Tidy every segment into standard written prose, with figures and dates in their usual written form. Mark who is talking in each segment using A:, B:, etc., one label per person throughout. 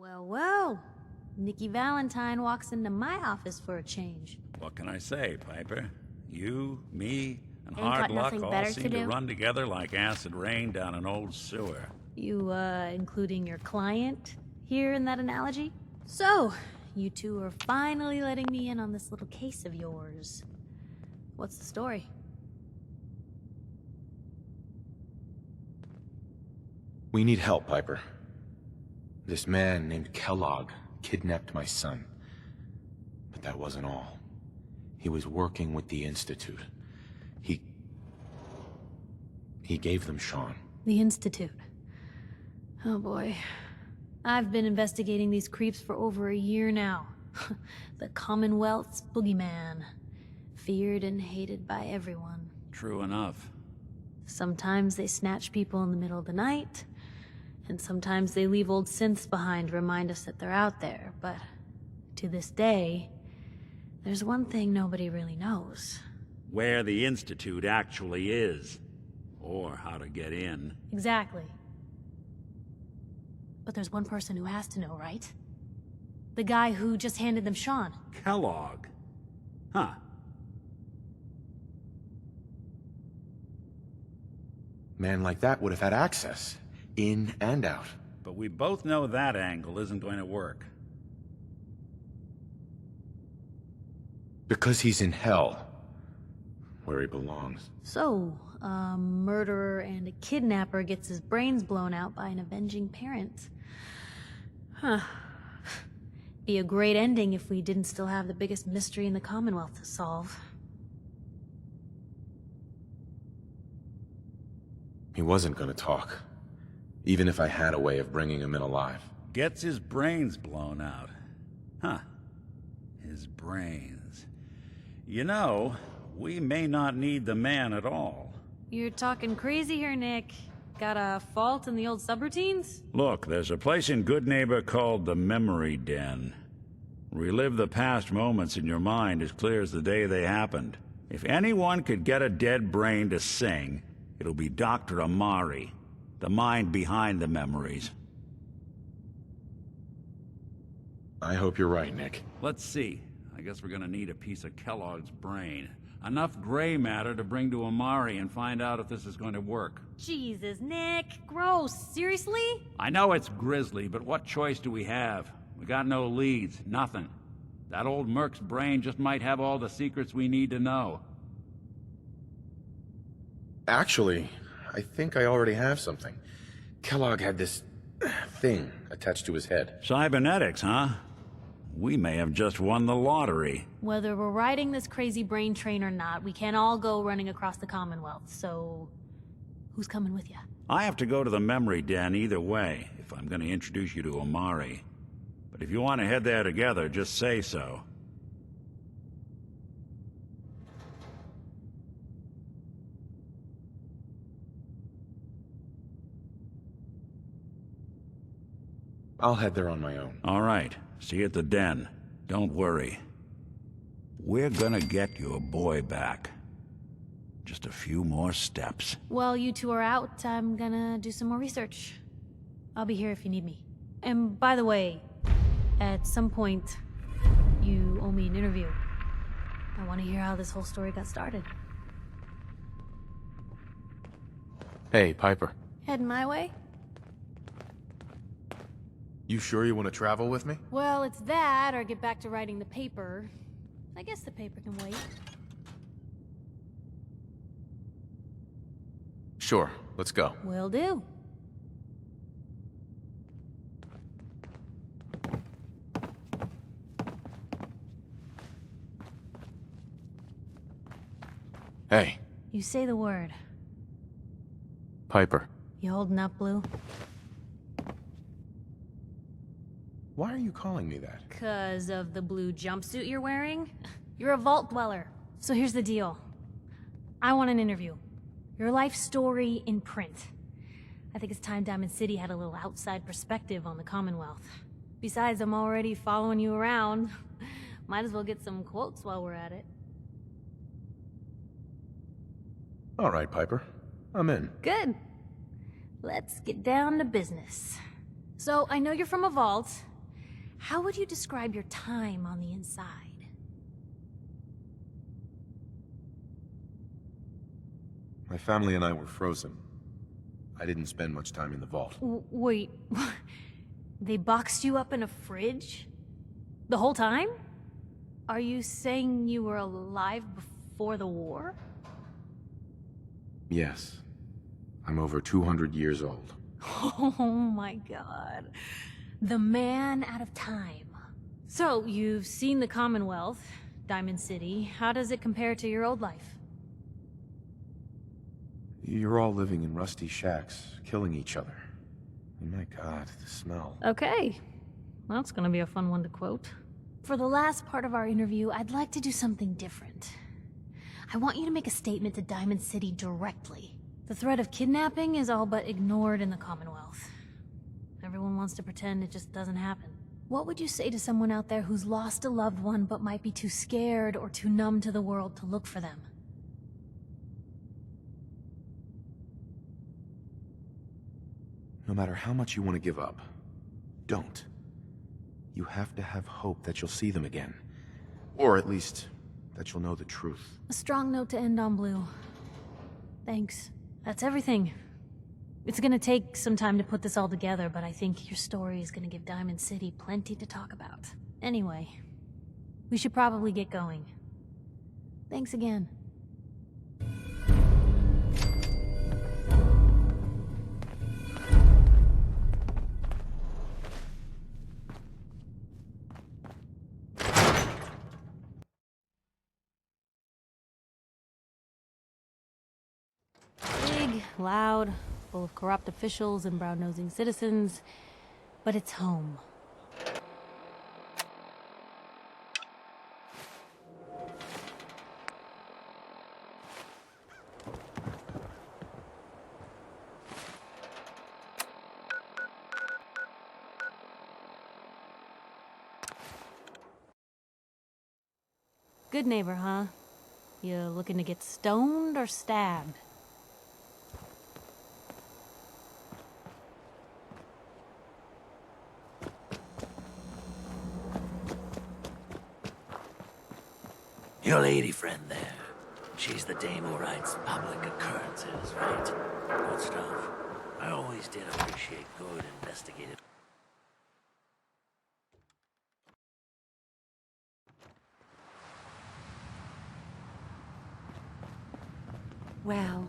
A: Well, well. Nikki Valentine walks into my office for a change.
B: What can I say, Piper? You, me, and
A: Ain't
B: hard
A: got
B: luck
A: nothing
B: all
A: better
B: seem
A: to
B: to
A: do?
B: run together like acid rain down an old sewer.
A: You, including your client here in that analogy? So, you two are finally letting me in on this little case of yours. What's the story?
C: We need help, Piper. This man named Kellogg kidnapped my son. But that wasn't all. He was working with the Institute. He gave them Sean.
A: The Institute. Oh boy. I've been investigating these creeps for over a year now. The Commonwealth's boogeyman. Feared and hated by everyone.
B: True enough.
A: Sometimes they snatch people in the middle of the night, and sometimes they leave old synths behind to remind us that they're out there, but to this day, there's one thing nobody really knows.
B: Where the Institute actually is. Or how to get in.
A: Exactly. But there's one person who has to know, right? The guy who just handed them Sean.
B: Kellogg. Huh.
C: Man like that would have had access, in and out.
B: But we both know that angle isn't going to work.
C: Because he's in hell, where he belongs.
A: So, a murderer and a kidnapper gets his brains blown out by an avenging parent. Huh. Be a great ending if we didn't still have the biggest mystery in the Commonwealth to solve.
C: He wasn't gonna talk, even if I had a way of bringing him in alive.
B: Gets his brains blown out. Huh. His brains. You know, we may not need the man at all.
A: You're talking crazy here, Nick. Got a fault in the old subroutines?
B: Look, there's a place in Good Neighbor called the Memory Den. Relive the past moments in your mind as clear as the day they happened. If anyone could get a dead brain to sing, it'll be Dr. Amari, the mind behind the memories.
C: I hope you're right, Nick.
B: Let's see. I guess we're gonna need a piece of Kellogg's brain. Enough gray matter to bring to Amari and find out if this is going to work.
A: Jesus, Nick. Gross. Seriously?
B: I know it's grisly, but what choice do we have? We got no leads, nothing. That old Merc's brain just might have all the secrets we need to know.
C: Actually, I think I already have something. Kellogg had this thing attached to his head.
B: Cybernetics, huh? We may have just won the lottery.
A: Whether we're riding this crazy brain train or not, we can't all go running across the Commonwealth, so... who's coming with you?
B: I have to go to the memory den either way, if I'm going to introduce you to Amari. But if you want to head there together, just say so.
C: I'll head there on my own.
B: All right. See you at the den. Don't worry. We're gonna get your boy back. Just a few more steps.
A: While you two are out, I'm gonna do some more research. I'll be here if you need me. And by the way, at some point, you owe me an interview. I want to hear how this whole story got started.
C: Hey, Piper.
A: Heading my way?
C: You sure you want to travel with me?
A: Well, it's that, or get back to writing the paper. I guess the paper can wait.
C: Sure, let's go.
A: Will do.
C: Hey,
A: You say the word.
C: Piper.
A: You holding up, Blue?
C: Why are you calling me that?
A: 'Cause of the blue jumpsuit you're wearing? You're a vault dweller. So here's the deal. I want an interview. Your life story in print. I think it's time Diamond City had a little outside perspective on the Commonwealth. Besides, I'm already following you around. Might as well get some quotes while we're at it.
C: All right, Piper. I'm in.
A: Good. Let's get down to business. So, I know you're from a vault, How would you describe your time on the inside?
C: My family and I were frozen. I didn't spend much time in the vault.
A: Wait, they boxed you up in a fridge? The whole time? Are you saying you were alive before the war?
C: Yes. I'm over 200 years old.
A: Oh my god. The man out of time. So, you've seen the Commonwealth, Diamond City. How does it compare to your old life?
C: You're all living in rusty shacks, killing each other. Oh my god, the smell.
A: Okay. Well, that's gonna be a fun one to quote. For the last part of our interview, I'd like to do something different. I want you to make a statement to Diamond City directly. The threat of kidnapping is all but ignored in the Commonwealth. Everyone wants to pretend it just doesn't happen. What would you say to someone out there who's lost a loved one but might be too scared or too numb to the world to look for them?
C: No matter how much you want to give up, don't. You have to have hope that you'll see them again. Or at least, that you'll know the truth.
A: A strong note to end on, Blue. Thanks. That's everything. It's gonna take some time to put this all together, but I think your story is gonna give Diamond City plenty to talk about. Anyway, we should probably get going. Thanks again. Big, loud, full of corrupt officials and brown-nosing citizens, but it's home. Good neighbor, huh? You looking to get stoned or stabbed?
D: Your lady friend there. She's the dame who writes public occurrences, right? Good stuff. I always did appreciate good investigative.
E: Well,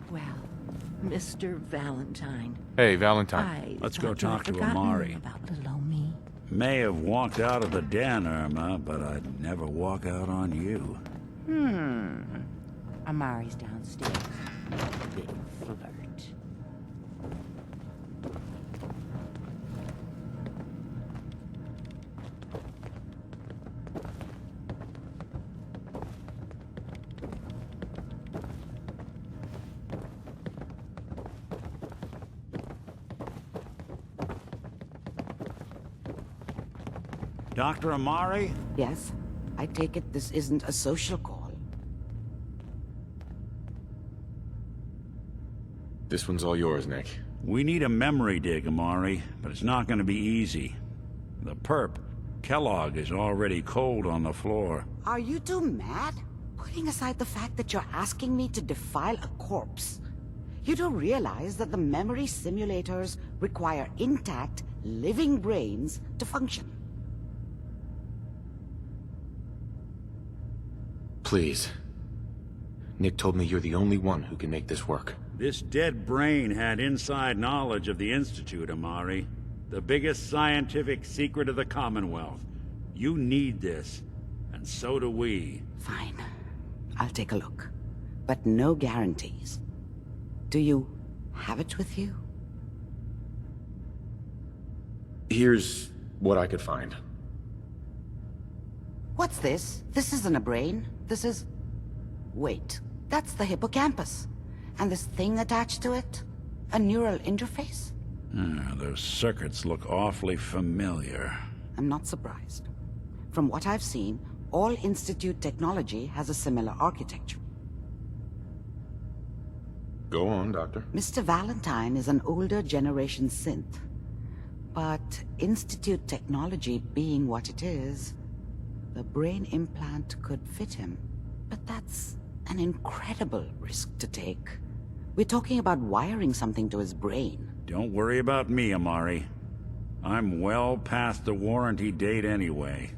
E: Mr. Valentine.
C: Hey, Valentine.
B: Let's go
E: thought you had
B: talk to
E: forgotten
B: Amari.
E: about little Omi.
B: May have walked out of the den, Irma, but I'd never walk out on you.
E: Amari's downstairs. Big flirt.
B: Dr. Amari?
E: Yes? I take it this isn't a social call.
C: This one's all yours, Nick.
B: We need a memory dig, Amari, but it's not going to be easy. The perp, Kellogg, is already cold on the floor.
F: Are you two mad? Putting aside the fact that you're asking me to defile a corpse, you don't realize that the memory simulators require intact, living brains to function.
C: Please. Nick told me you're the only one who can make this work.
B: This dead brain had inside knowledge of the Institute, Amari. The biggest scientific secret of the Commonwealth. You need this, and so do we.
F: Fine. I'll take a look. But no guarantees. Do you have it with you?
C: Here's what I could find.
F: What's this? This isn't a brain. This is... Wait. That's the hippocampus. And this thing attached to it? A neural interface?
B: Those circuits look awfully familiar.
F: I'm not surprised. From what I've seen, all Institute technology has a similar architecture.
C: Go on, Doctor.
F: Mr. Valentine is an older generation synth. But Institute technology being what it is, the brain implant could fit him. But that's an incredible risk to take. We're talking about wiring something to his brain.
B: Don't worry about me, Amari. I'm well past the warranty date anyway.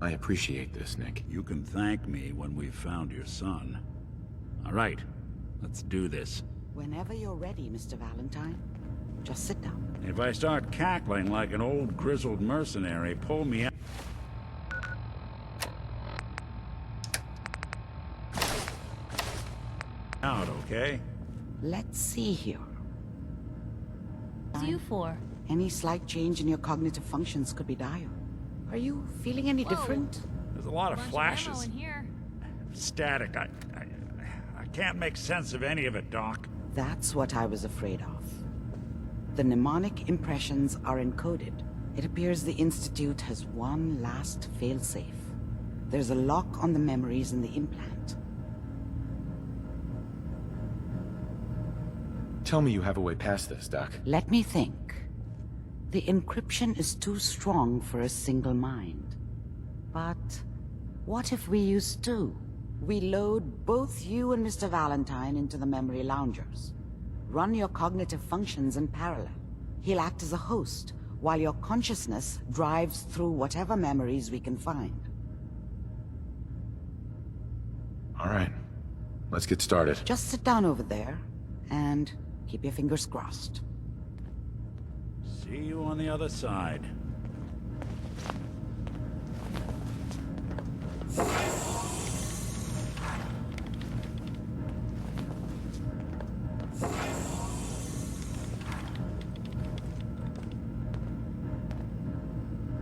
C: I appreciate this, Nick.
B: You can thank me when we've found your son. All right, let's do this.
F: Whenever you're ready, Mr. Valentine. Just sit down.
B: If I start cackling like an old grizzled mercenary, pull me out, okay?
F: Let's see here.
A: What's you for?
F: Any slight change in your cognitive functions could be dire. Are you feeling any different?
B: There's a lot of
A: Bunch of
B: flashes.
A: ammo in here.
B: Static. I can't make sense of any of it, Doc.
F: That's what I was afraid of. The mnemonic impressions are encoded. It appears the Institute has one last failsafe. There's a lock on the memories in the implant.
C: Tell me you have a way past this, Doc.
F: Let me think. The encryption is too strong for a single mind. But what if we use two? We load both you and Mr. Valentine into the memory loungers. Run your cognitive functions in parallel. He'll act as a host, while your consciousness drives through whatever memories we can find.
C: All right. Let's get started.
F: Just sit down over there, and keep your fingers crossed.
B: See you on the other side.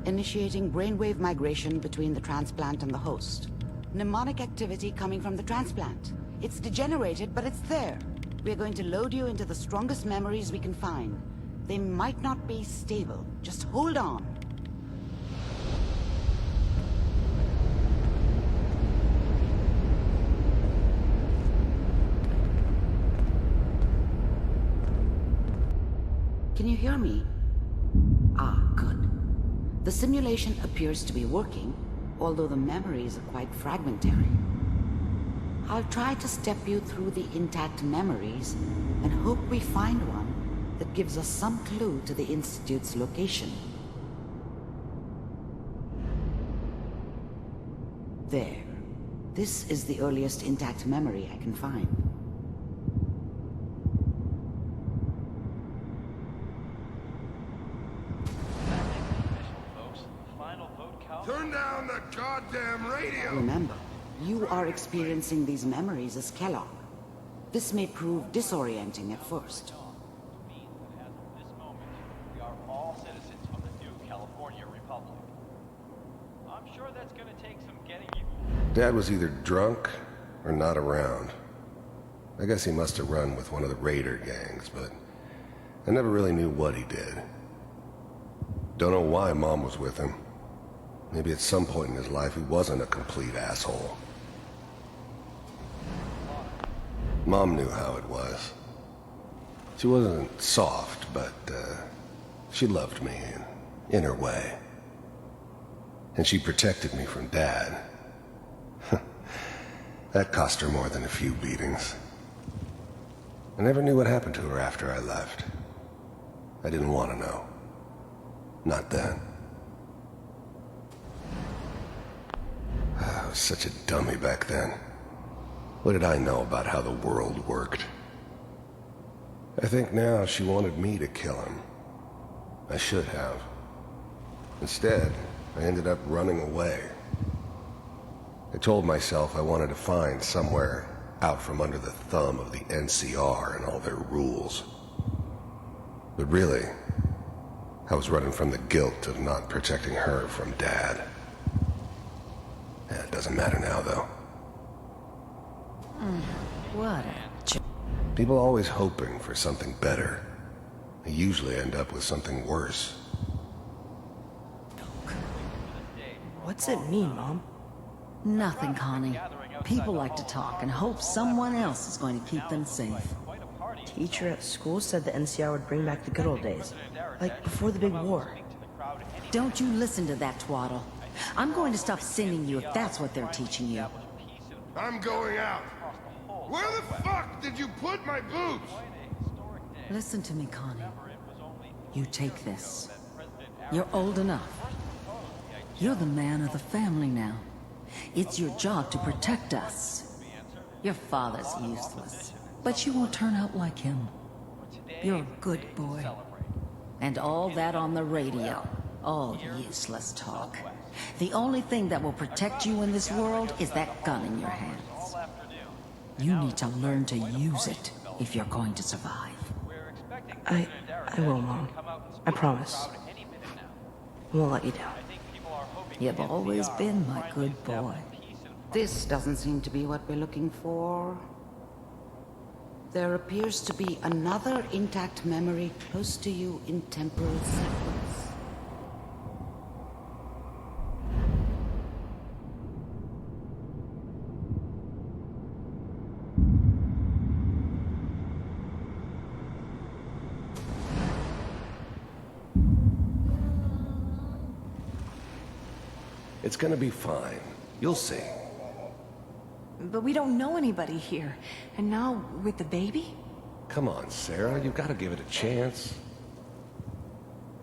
F: Initiating brainwave migration between the transplant and the host. Mnemonic activity coming from the transplant. It's degenerated, but it's there. We're going to load you into the strongest memories we can find. They might not be stable. Just hold on. Can you hear me? Ah, good. The simulation appears to be working, although the memories are quite fragmentary. I'll try to step you through the intact memories and hope we find one that gives us some clue to the Institute's location. There. This is the earliest intact memory I can find.
G: Turn down the goddamn radio!
F: Remember, you are experiencing these memories as Kellogg. This may prove disorienting at first.
H: We are all citizens of the new California Republic. I'm sure that's gonna take some getting you.
G: Dad was either drunk or not around. I guess he must have run with one of the raider gangs, but I never really knew what he did. Don't know why Mom was with him. Maybe at some point in his life he wasn't a complete asshole. Mom knew how it was. She wasn't soft, but she loved me in her way. And she protected me from Dad. That cost her more than a few beatings. I never knew what happened to her after I left. I didn't want to know. Not then. I was such a dummy back then. What did I know about how the world worked? I think now she wanted me to kill him. I should have. Instead, I ended up running away. I told myself I wanted to find somewhere out from under the thumb of the NCR and all their rules. But really, I was running from the guilt of not protecting her from Dad. It doesn't matter now, though.
E: What a...
G: People always hoping for something better. They usually end up with something worse.
I: What's it mean, Mom?
E: Nothing, Connie. People like to talk and hope someone else is going to keep them safe.
I: teacher at school said the NCR would bring back the good old days. Like, before the big war.
E: Don't you listen to that twaddle. I'm going to stop sending you if that's what they're teaching you.
G: I'm going out. Where the fuck did you put my boots?
E: Listen to me, Connie. You take this. You're old enough. You're the man of the family now. It's your job to protect us. Your father's useless, but you won't turn out like him. You're a good boy. And all that on the radio. All useless talk. The only thing that will protect you in this world is that gun in your hands. You need to learn to use it if you're going to survive.
I: I will, Mom. I promise. I won't let you down.
E: You've always been my good boy.
F: This doesn't seem to be what we're looking for. There appears to be another intact memory close to you in temporal sequence.
G: It's gonna be fine. You'll see.
J: But we don't know anybody here. And now, with the baby?
G: Come on, Sarah, you've got to give it a chance.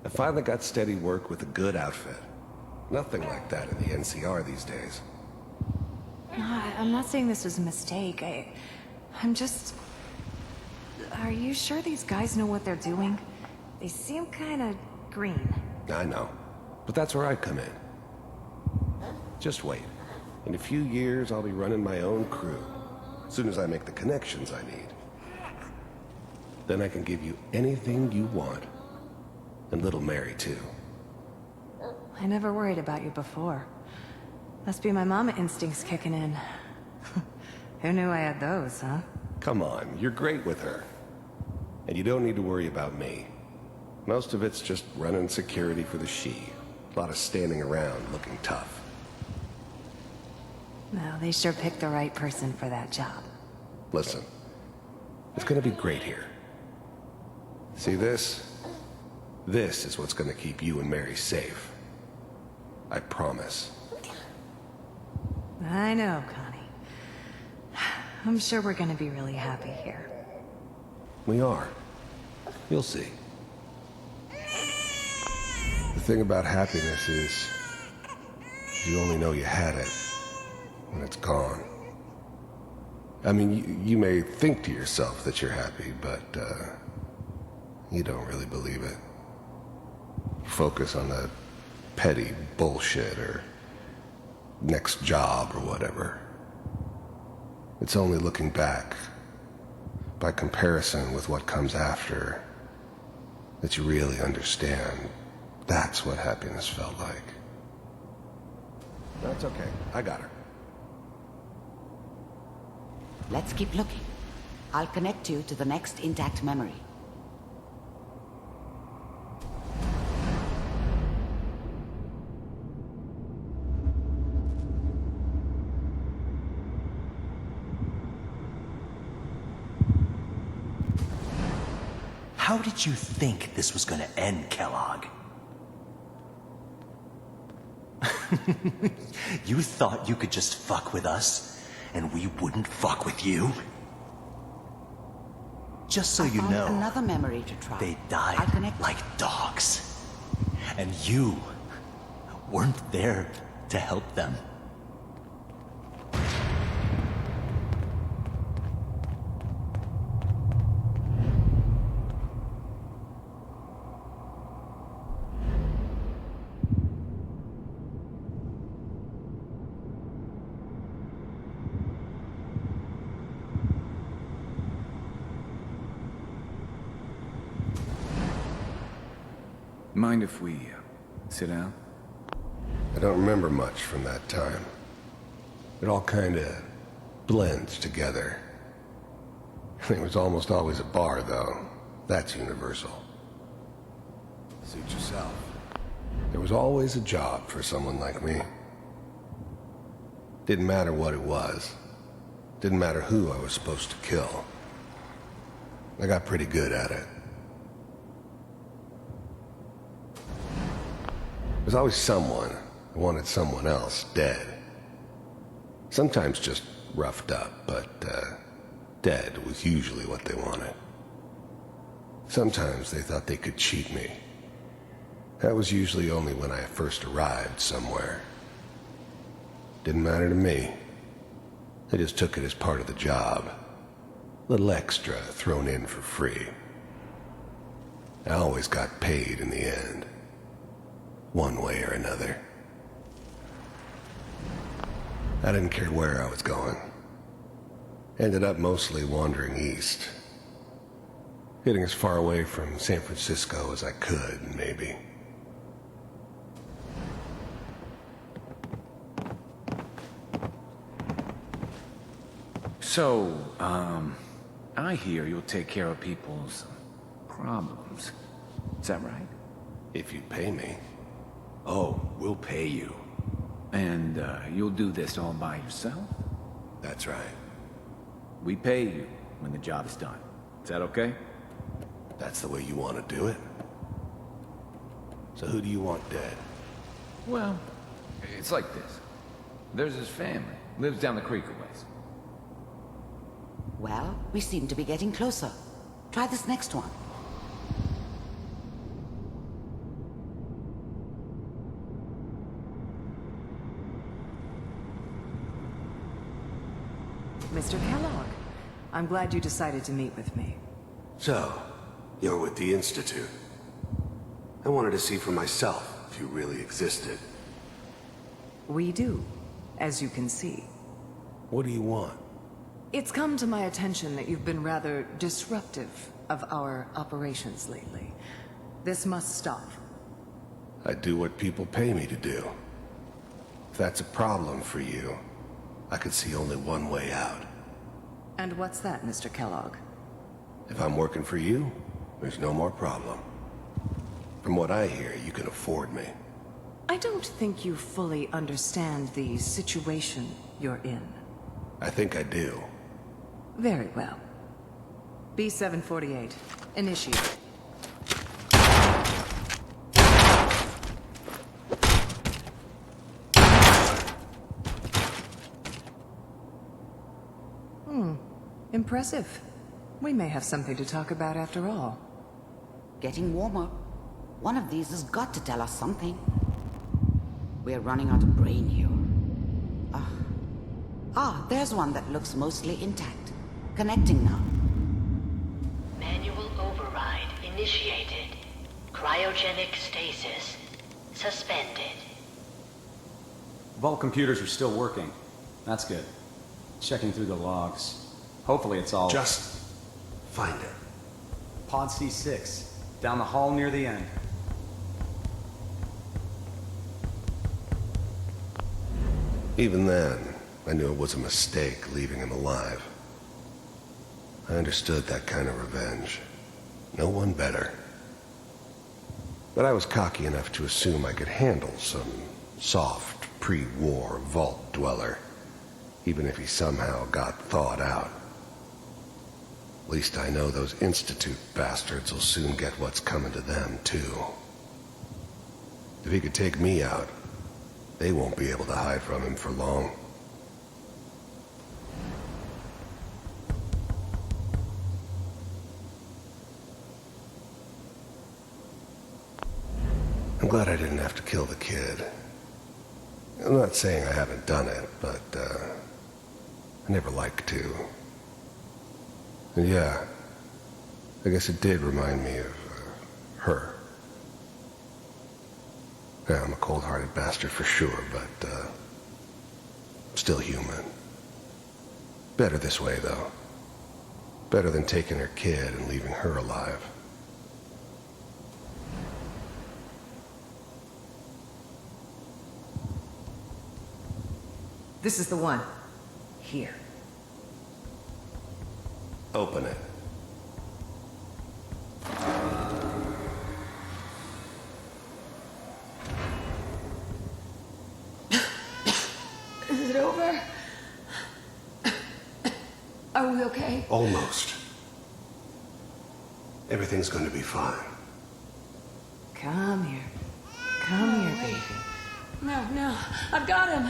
G: I finally got steady work with a good outfit. Nothing like that in the NCR these days.
J: No, I'm not saying this was a mistake. I'm just... Are you sure these guys know what they're doing? They seem kinda green.
G: I know, but that's where I come in. Just wait. In a few years, I'll be running my own crew. As soon as I make the connections I need. Then I can give you anything you want. And little Mary, too.
J: I never worried about you before. Must be my mama instincts kicking in. Who knew I had those, huh?
G: Come on, you're great with her. And you don't need to worry about me. Most of it's just running security for the she. A lot of standing around looking tough.
J: Well, they sure picked the right person for that job.
G: Listen, it's gonna be great here. See this? This is what's gonna keep you and Mary safe. I promise.
J: I know, Connie. I'm sure we're gonna be really happy here.
G: We are. You'll see. The thing about happiness is, you only know you had it when it's gone. I mean, you may think to yourself that you're happy, but you don't really believe it. You focus on the petty bullshit or next job or whatever. It's only looking back, by comparison with what comes after, that you really understand that's what happiness felt like. That's okay. I got her.
F: Let's keep looking. I'll connect you to the next intact memory.
D: How did you think this was gonna end, Kellogg? You thought you could just fuck with us, and we wouldn't fuck with you? Just so you know,
F: Another memory to try.
D: they
F: I'll
D: died
F: connect
D: like dogs. And you weren't there to help them.
K: Mind if we sit down?
G: I don't remember much from that time. It all kinda blends together. It was almost always a bar, though. That's universal. Suit yourself. There was always a job for someone like me. Didn't matter what it was. Didn't matter who I was supposed to kill. I got pretty good at it. There's always someone who wanted someone else dead. Sometimes just roughed up, but dead was usually what they wanted. Sometimes they thought they could cheat me. That was usually only when I first arrived somewhere. Didn't matter to me. I just took it as part of the job. Little extra thrown in for free. I always got paid in the end. One way or another. I didn't care where I was going. Ended up mostly wandering east. Getting as far away from San Francisco as I could, maybe.
K: So, I hear you'll take care of people's problems. Is that right?
G: If you pay me.
K: Oh, we'll pay you. And, you'll do this all by yourself?
G: That's right.
K: We pay you when the job is done. Is that okay?
G: That's the way you want to do it? So who do you want dead?
K: Well, it's like this. There's his family. Lives down the creek a ways.
F: Well, we seem to be getting closer. Try this next one.
L: Mr. Kellogg, I'm glad you decided to meet with me.
G: So, you're with the Institute. I wanted to see for myself if you really existed.
L: We do, as you can see.
G: What do you want?
L: It's come to my attention that you've been rather disruptive of our operations lately. This must stop.
G: I do what people pay me to do. If that's a problem for you, I could see only one way out.
L: And what's that, Mr. Kellogg?
G: If I'm working for you, there's no more problem. From what I hear, you can afford me.
L: I don't think you fully understand the situation you're in.
G: I think I do.
L: Very well. B-748, initiate. Impressive. We may have something to talk about after all.
F: Getting warmer. One of these has got to tell us something. We're running out of brain here. There's one that looks mostly intact. Connecting now.
M: Manual override initiated. Cryogenic stasis suspended.
N: Vault computers are still working. That's good. Checking through the logs. Hopefully it's all...
G: Just find it.
N: Pod C6. Down the hall near the end.
G: Even then, I knew it was a mistake leaving him alive. I understood that kind of revenge. No one better. But I was cocky enough to assume I could handle some soft, pre-war vault dweller, even if he somehow got thawed out. At least I know those Institute bastards will soon get what's coming to them, too. If he could take me out, they won't be able to hide from him for long. I'm glad I didn't have to kill the kid. I'm not saying I haven't done it, but, I never liked to. And yeah, I guess it did remind me of, her. Yeah, I'm a cold-hearted bastard for sure, but, still human. Better this way, though. Better than taking her kid and leaving her alive.
L: This is the one. Here.
G: Open it.
L: Is it over? Are we okay?
G: Almost. Everything's going to be fine.
L: Come here. Come here, baby. No, I've got him.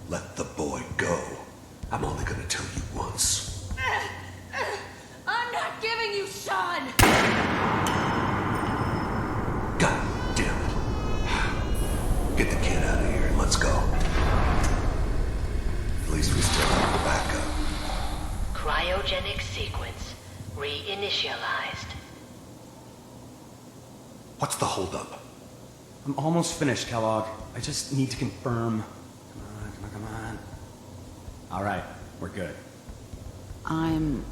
G: Let the boy go. I'm only going to tell you once.
L: I'm not giving you Sean!
G: God damn it. Get the kid out of here and let's go. At least we still have the backup.
M: Cryogenic sequence reinitialized.
G: What's the holdup?
N: I'm almost finished, Kellogg. I just need to confirm. Come on. All right, we're good.
F: I'm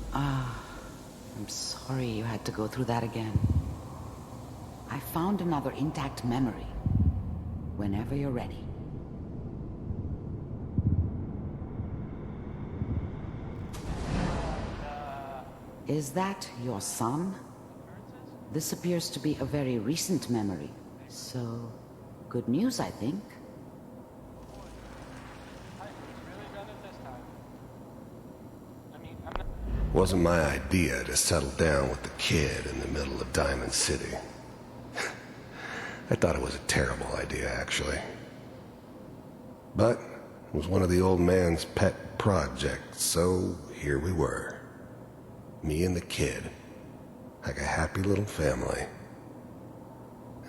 F: sorry you had to go through that again. I found another intact memory. Whenever you're ready. Is that your son? This appears to be a very recent memory. So, good news, I think.
G: Wasn't my idea to settle down with the kid in the middle of Diamond City. I thought it was a terrible idea, actually. But it was one of the old man's pet projects, so here we were. Me and the kid. Like a happy little family.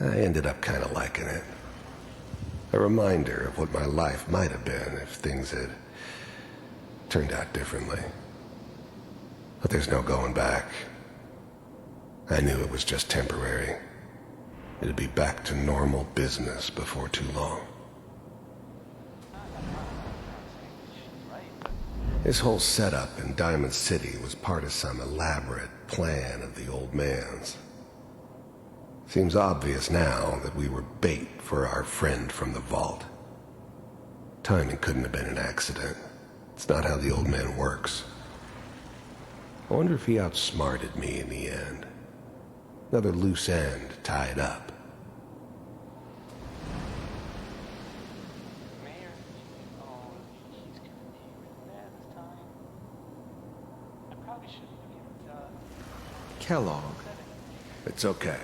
G: I ended up kind of liking it. A reminder of what my life might have been if things had turned out differently. But there's no going back. I knew it was just temporary. It'd be back to normal business before too long. This whole setup in Diamond City was part of some elaborate plan of the old man's. Seems obvious now that we were bait for our friend from the vault. Timing couldn't have been an accident. It's not how the old man works. I wonder if he outsmarted me in the end. Another loose end tied up.
O: Kellogg.
G: It's okay.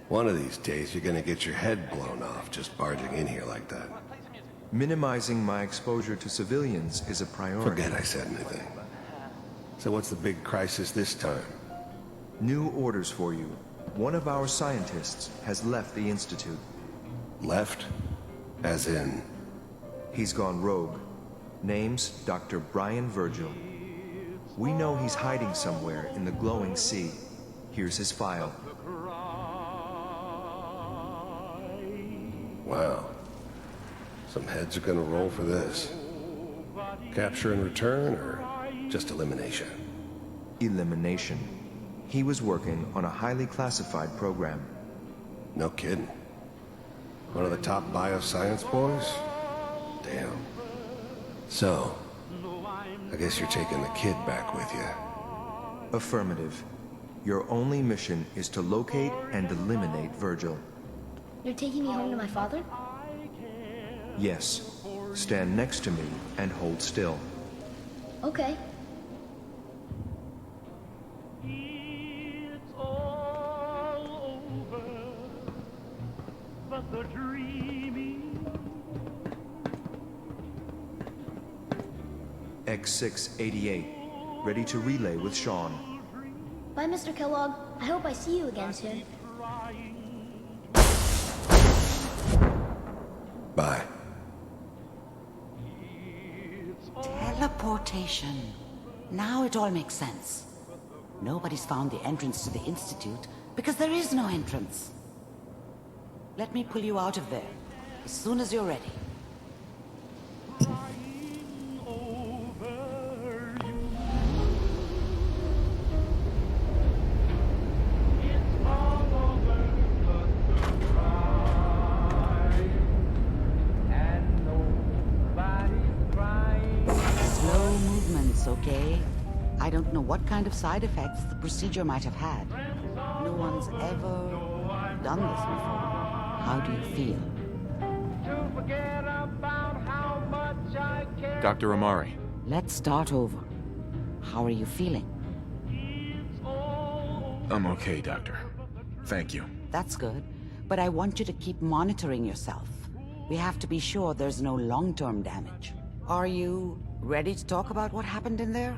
G: One of these days you're gonna get your head blown off just barging in here like that.
O: Minimizing my exposure to civilians is a priority.
G: Forget I said anything. So what's the big crisis this time?
O: New orders for you. One of our scientists has left the Institute.
G: Left? As in?
O: He's gone rogue. Name's Dr. Brian Virgil. We know he's hiding somewhere in the glowing sea. Here's his file.
G: Wow. Some heads are gonna roll for this. Capture and return, or just elimination?
O: Elimination. He was working on a highly classified program.
G: No kidding. One of the top bioscience boys? Damn. So, I guess you're taking the kid back with you.
O: Affirmative. Your only mission is to locate and eliminate Virgil.
P: You're taking me home to my father?
O: Yes. Stand next to me and hold still.
P: Okay.
H: It's all over, but the dreaming.
O: X688. Ready to relay with Sean.
P: Bye, Mr. Kellogg. I hope I see you again soon.
G: Bye.
F: Teleportation. Now it all makes sense. Nobody's found the entrance to the Institute because there is no entrance. Let me pull you out of there as soon as you're ready. Slow movements, okay? I don't know what kind of side effects the procedure might have had. No one's ever done this before. How do you feel?
C: Dr. Amari.
F: Let's start over. How are you feeling?
C: I'm okay, Doctor. Thank you.
F: That's good, but I want you to keep monitoring yourself. We have to be sure there's no long-term damage. Are you ready to talk about what happened in there?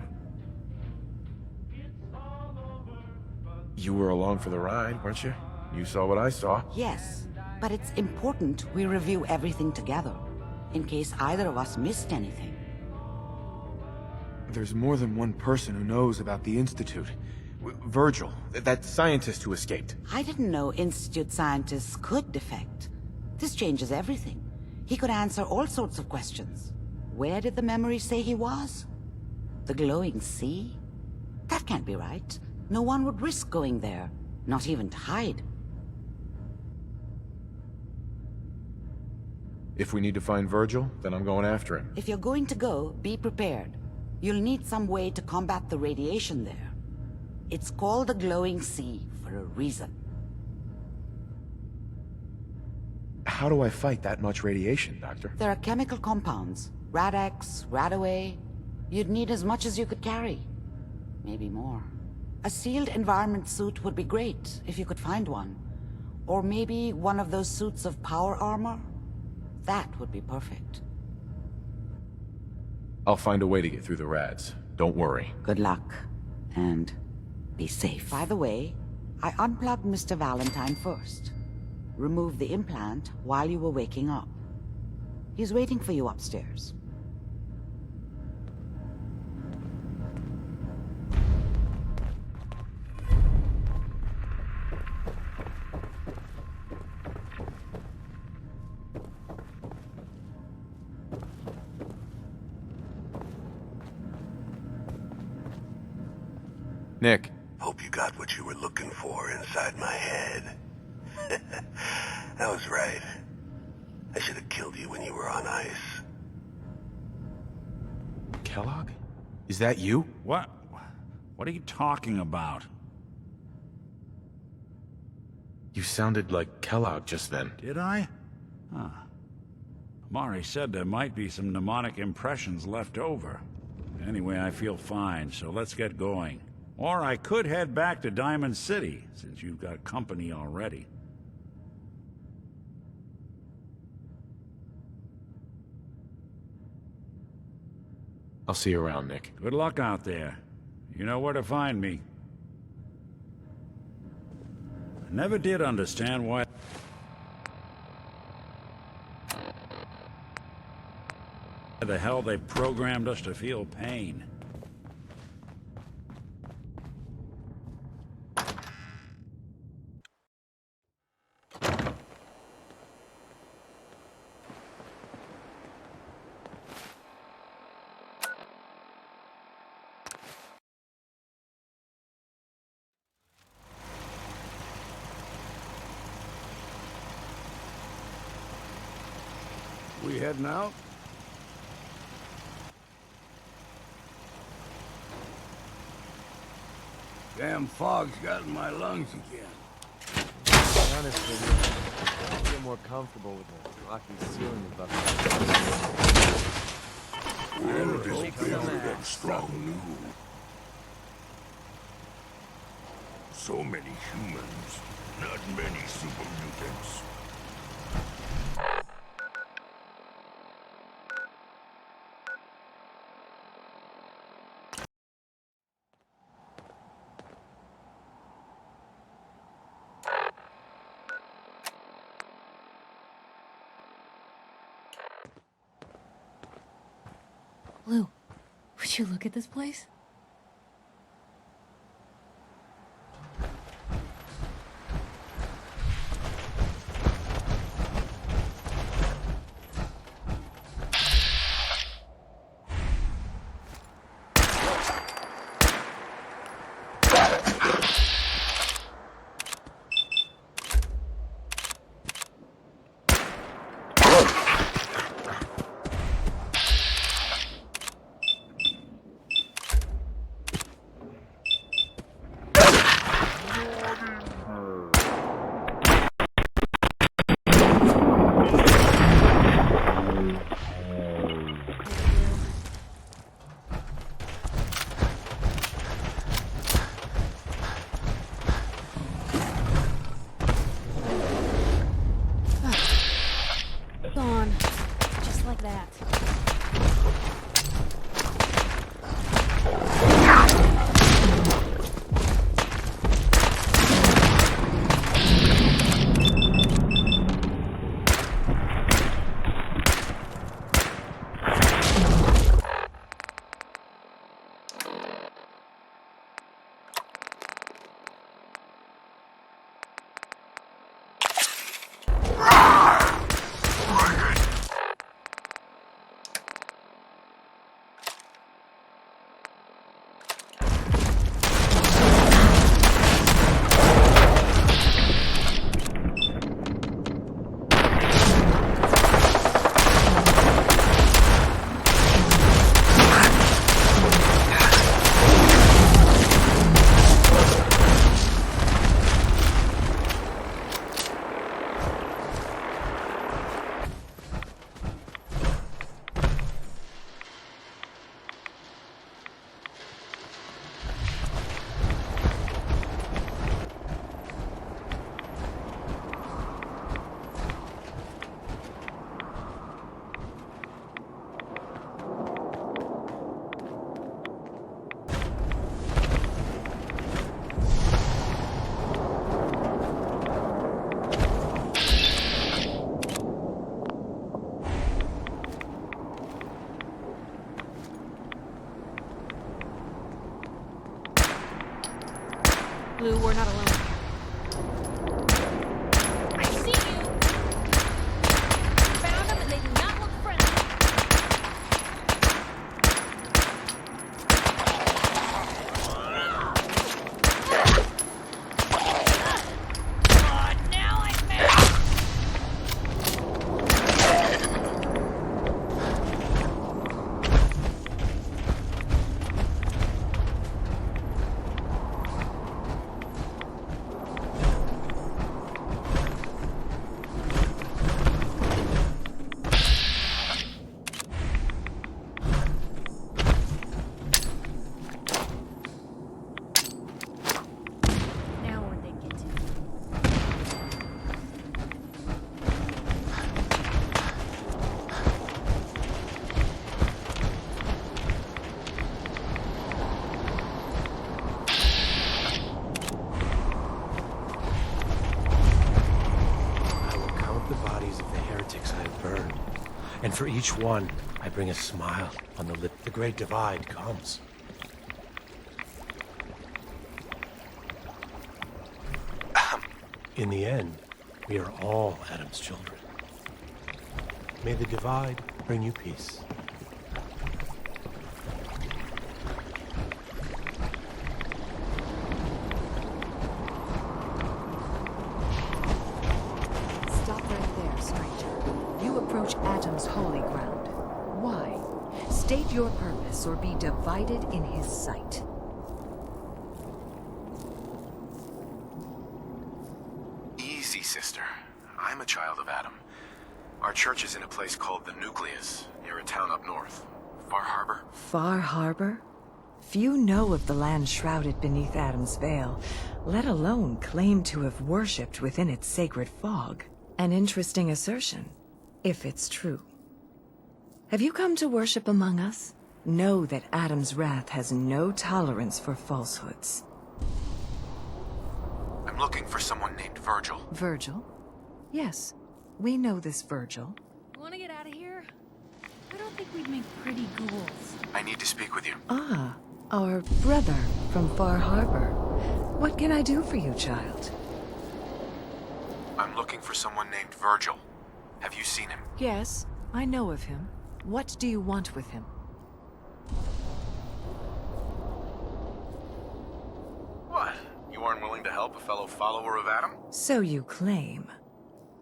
C: You were along for the ride, weren't you? You saw what I saw.
F: Yes, but it's important we review everything together, in case either of us missed anything.
C: There's more than one person who knows about the Institute. Virgil, that scientist who escaped.
F: I didn't know Institute scientists could defect. This changes everything. He could answer all sorts of questions. Where did the memory say he was? The glowing sea? That can't be right. No one would risk going there, not even to hide.
C: If we need to find Virgil, then I'm going after him.
F: If you're going to go, be prepared. You'll need some way to combat the radiation there. It's called the glowing sea for a reason.
C: How do I fight that much radiation, Doctor?
F: There are chemical compounds. Rad-X, Radaway. You'd need as much as you could carry. Maybe more. A sealed environment suit would be great, if you could find one. Or maybe one of those suits of power armor? That would be perfect.
C: I'll find a way to get through the rads. Don't worry.
F: Good luck. And be safe. By the way, I unplugged Mr. Valentine first. Removed the implant while you were waking up. He's waiting for you upstairs.
C: Nick.
G: Hope you got what you were looking for inside my head. I was right. I should have killed you when you were on ice.
C: Kellogg? Is that you?
B: What? What are you talking about?
C: You sounded like Kellogg just then.
B: Did I? Huh. Mari said there might be some mnemonic impressions left over. Anyway, I feel fine, so let's get going. Or I could head back to Diamond City, since you've got company already.
C: I'll see you around, Nick.
B: Good luck out there. You know where to find me. I never did understand why the hell they programmed us to feel pain.
Q: We heading out? Damn fog's got in my lungs again.
O: Honestly, I feel more comfortable with the rocky ceiling above me.
G: Word is bigger than strong new. So many humans, not many super mutants.
A: Lou, would you look at this place? Stop that. Blue, we're not alone. I see you! Found them and they do not look friendly. Now I'm mad!
R: And for each one, I bring a smile on the lip. The Great Divide comes. In the end, we are all Adam's children. May the Divide bring you peace.
L: Stop right there, stranger. You approach Adam's holy ground. Why? State your purpose or be divided in his sight.
C: Easy, sister. I'm a child of Adam. Our church is in a place called the Nucleus, near a town up north. Far Harbor?
L: Far Harbor? Few know of the land shrouded beneath Adam's veil, let alone claim to have worshipped within its sacred fog. An interesting assertion, if it's true. Have you come to worship among us? Know that Adam's wrath has no tolerance for falsehoods.
C: I'm looking for someone named Virgil.
L: Virgil? Yes, we know this Virgil.
A: You want to get out of here? I don't think we'd make pretty ghouls.
C: I need to speak with you.
L: Ah, our brother from Far Harbor. What can I do for you, child?
C: I'm looking for someone named Virgil. Have you seen him?
L: Yes, I know of him. What do you want with him?
C: What? You aren't willing to help a fellow follower of Adam?
L: So you claim.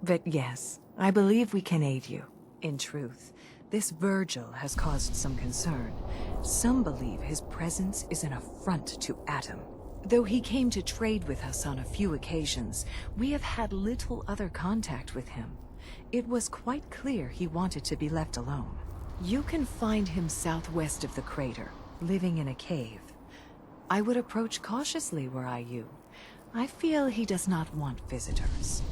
L: But yes, I believe we can aid you. In truth, this Virgil has caused some concern. Some believe his presence is an affront to Adam. Though he came to trade with us on a few occasions, we have had little other contact with him. It was quite clear he wanted to be left alone. You can find him southwest of the crater, living in a cave. I would approach cautiously were I you. I feel he does not want visitors.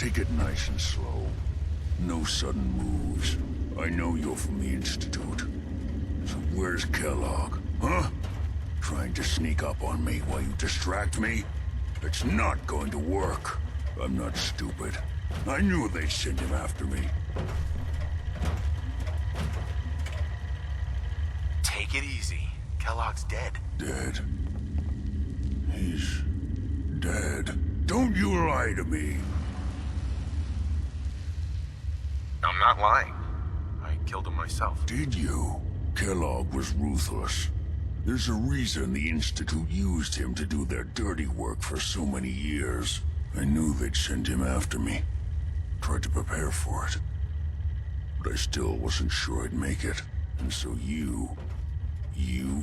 Q: Take it nice and slow. No sudden moves. I know you're from the Institute. So where's Kellogg, huh? Trying to sneak up on me while you distract me? It's not going to work. I'm not stupid. I knew they'd send him after me.
C: Take it easy. Kellogg's dead.
Q: Dead? He's dead. Don't you lie to me.
C: I'm not lying. I killed him myself.
Q: Did you? Kellogg was ruthless. There's a reason the Institute used him to do their dirty work for so many years. I knew they'd send him after me. Tried to prepare for it. But I still wasn't sure I'd make it. And so you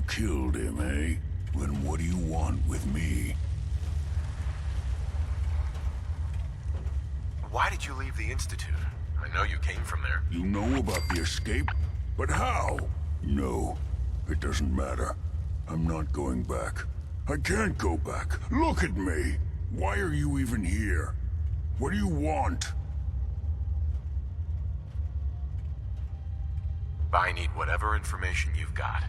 Q: killed him, eh? Then what do you want with me?
C: Why did you leave the Institute? I know you came from there.
Q: You know about the escape? But how? No, it doesn't matter. I'm not going back. I can't go back. Look at me! Why are you even here? What do you want?
C: I need whatever information you've got.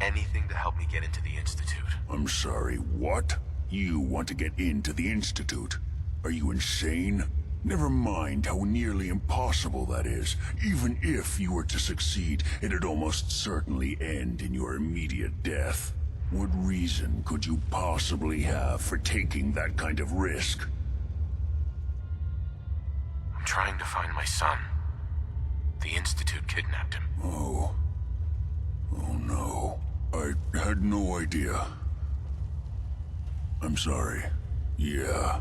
C: Anything to help me get into the Institute.
Q: I'm sorry, what? You want to get into the Institute? Are you insane? Never mind how nearly impossible that is. Even if you were to succeed, it'd almost certainly end in your immediate death. What reason could you possibly have for taking that kind of risk?
C: I'm trying to find my son. The Institute kidnapped him.
Q: Oh no. I had no idea. I'm sorry. Yeah.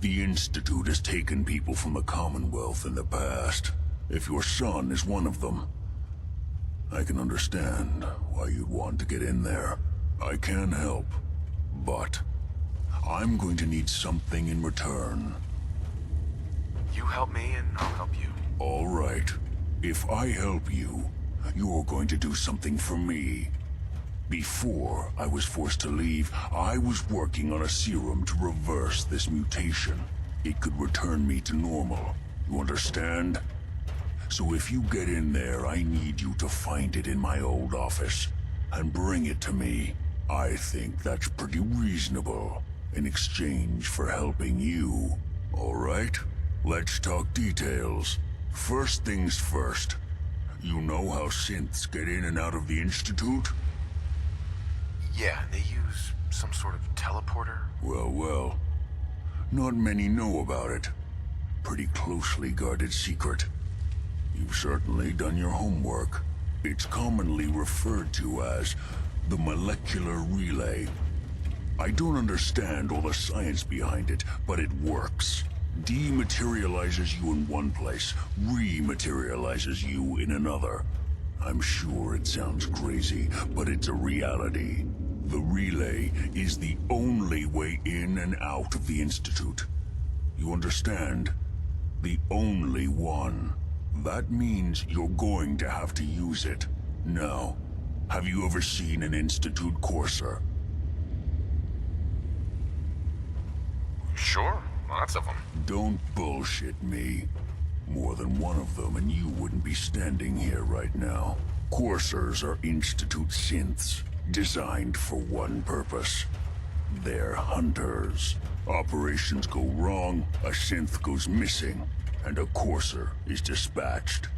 Q: The Institute has taken people from the Commonwealth in the past. If your son is one of them, I can understand why you'd want to get in there. I can help, but I'm going to need something in return.
C: You help me and I'll help you.
Q: All right. If I help you, you're going to do something for me. Before I was forced to leave, I was working on a serum to reverse this mutation. It could return me to normal. You understand? So if you get in there, I need you to find it in my old office and bring it to me. I think that's pretty reasonable in exchange for helping you. All right? Let's talk details. First things first. You know how synths get in and out of the Institute?
C: Yeah, they use some sort of teleporter.
Q: Well. Not many know about it. Pretty closely guarded secret. You've certainly done your homework. It's commonly referred to as the molecular relay. I don't understand all the science behind it, but it works. Dematerializes you in one place, rematerializes you in another. I'm sure it sounds crazy, but it's a reality. The relay is the only way in and out of the Institute. You understand? The only one. That means you're going to have to use it. Now, have you ever seen an Institute courser?
C: Sure, lots of them.
Q: Don't bullshit me. More than one of them and you wouldn't be standing here right now. Coursers are Institute synths, designed for one purpose. They're hunters. Operations go wrong, a synth goes missing, and a courser is dispatched.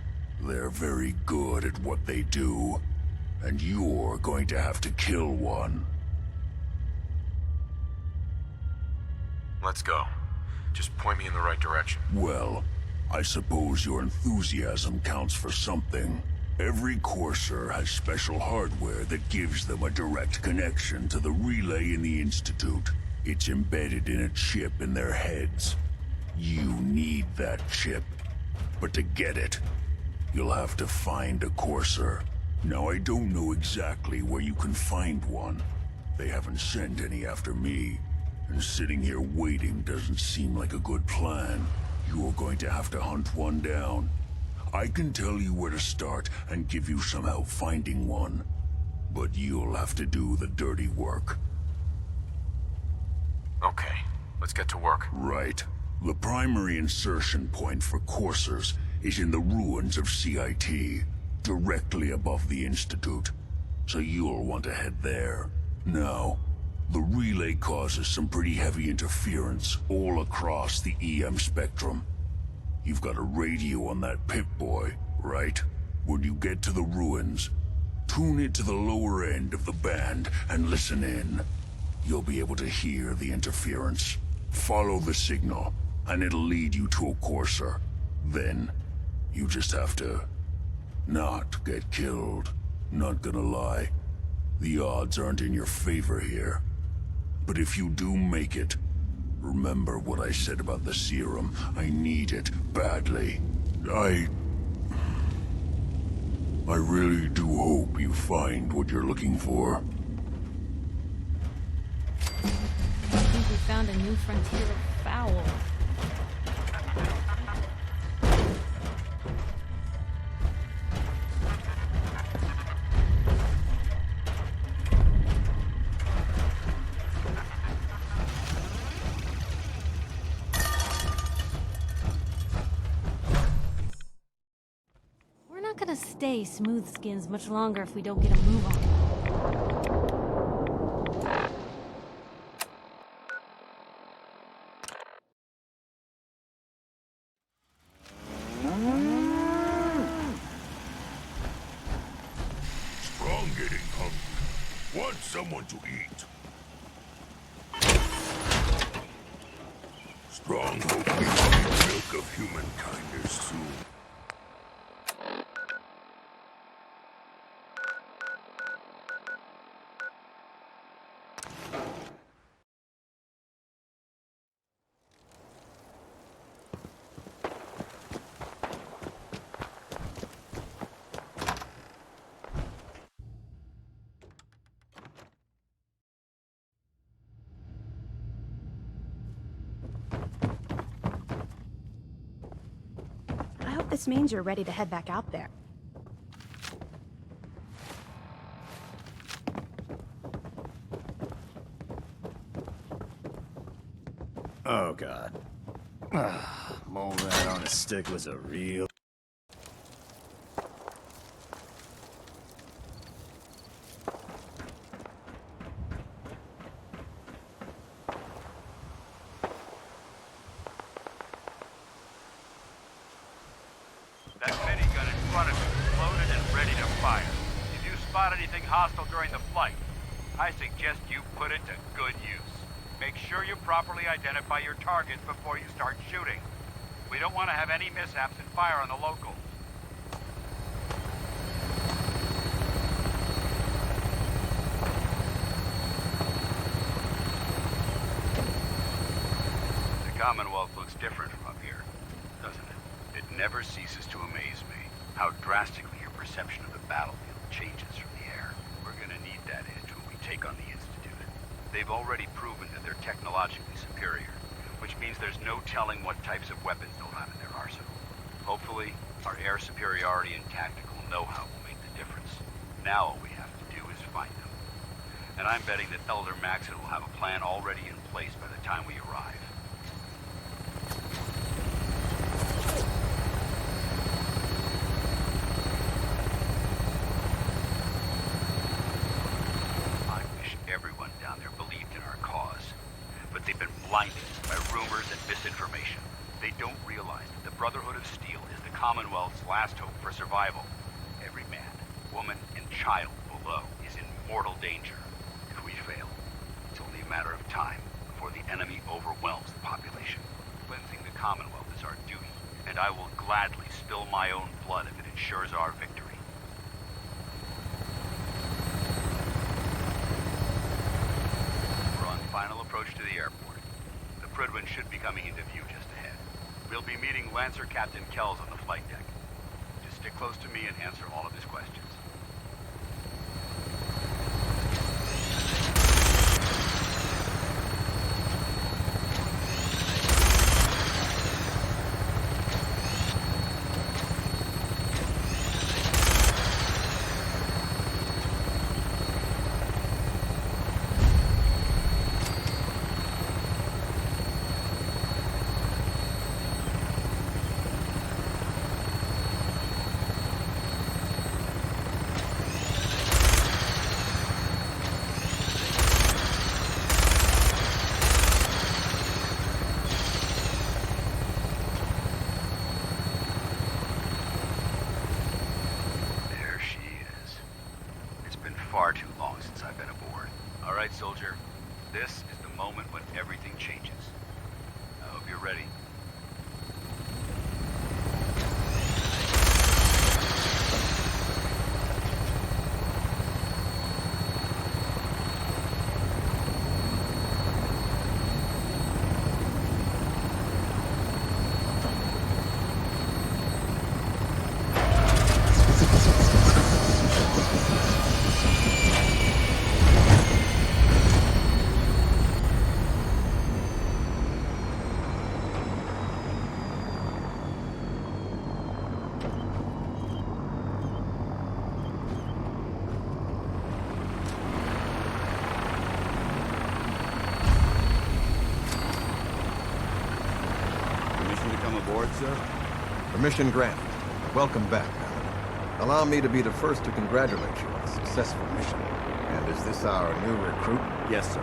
Q: They're very good at what they do, and you're going to have to kill one.
C: Let's go. Just point me in the right direction.
Q: Well, I suppose your enthusiasm counts for something. Every courser has special hardware that gives them a direct connection to the relay in the Institute. It's embedded in a chip in their heads. You need that chip. But to get it, you'll have to find a courser. Now, I don't know exactly where you can find one. They haven't sent any after me. And sitting here waiting doesn't seem like a good plan. You're going to have to hunt one down. I can tell you where to start and give you some help finding one. But you'll have to do the dirty work.
C: Okay, let's get to work.
Q: Right. The primary insertion point for coursers is in the ruins of CIT, directly above the Institute. So you'll want to head there. Now, the relay causes some pretty heavy interference all across the EM spectrum. You've got a radio on that Pip-Boy, right? When you get to the ruins, tune it to the lower end of the band and listen in. You'll be able to hear the interference. Follow the signal, and it'll lead you to a courser. Then, you just have to not get killed. Not gonna lie, the odds aren't in your favor here. But if you do make it, remember what I said about the serum. I need it badly. I really do hope you find what you're looking for.
A: I think we found a new frontier of foul. We're not gonna stay smooth skins much longer if we don't get a move on.
Q: Strong getting hungry. Want someone to eat. Strong hope we find milk of humankind soon.
S: I hope this means you're ready to head back out there.
T: Oh god. Mole rat on a stick was a real...
H: That minigun in front of you is loaded and ready to fire. If you spot anything hostile during the flight, I suggest you put it to good use. Make sure you properly identify your targets before you start shooting. We don't want to have any mishaps and fire on the locals. The Commonwealth looks different from up here, doesn't it? It never ceases to amaze me how drastically your perception of the battlefield changes from the air. We're gonna need that edge when we take on the Institute. They've already proven that they're technologically superior, which means there's no telling what types of weapons they'll have in their arsenal. Hopefully, our air superiority and tactical know-how will make the difference. Now all we have to do is find them. And I'm betting that Elder Maxon will have a plan already in place by the time we arrive. I wish everyone down there believed in our cause. But they've been blinded by rumors and misinformation. They don't realize that the Brotherhood of Steel is the Commonwealth's last hope for survival. Every man, woman, and child below is in mortal danger. If we fail, it's only a matter of time before the enemy overwhelms the population. Cleansing the Commonwealth is our duty, and I will gladly spill my own blood if it ensures our victory. We're on final approach to the airport. The PRYDWEN should be coming into view just ahead. We'll be meeting Lancer Captain Kells on the flight deck. Just stick close to me and answer all of his questions. far too long since I've been aboard. All right, soldier. This is the moment when everything changes. I hope you're ready.
U: Permission granted. Welcome back, Paladin. Allow me to be the first to congratulate you on a successful mission. And is this our new recruit?
H: Yes, sir.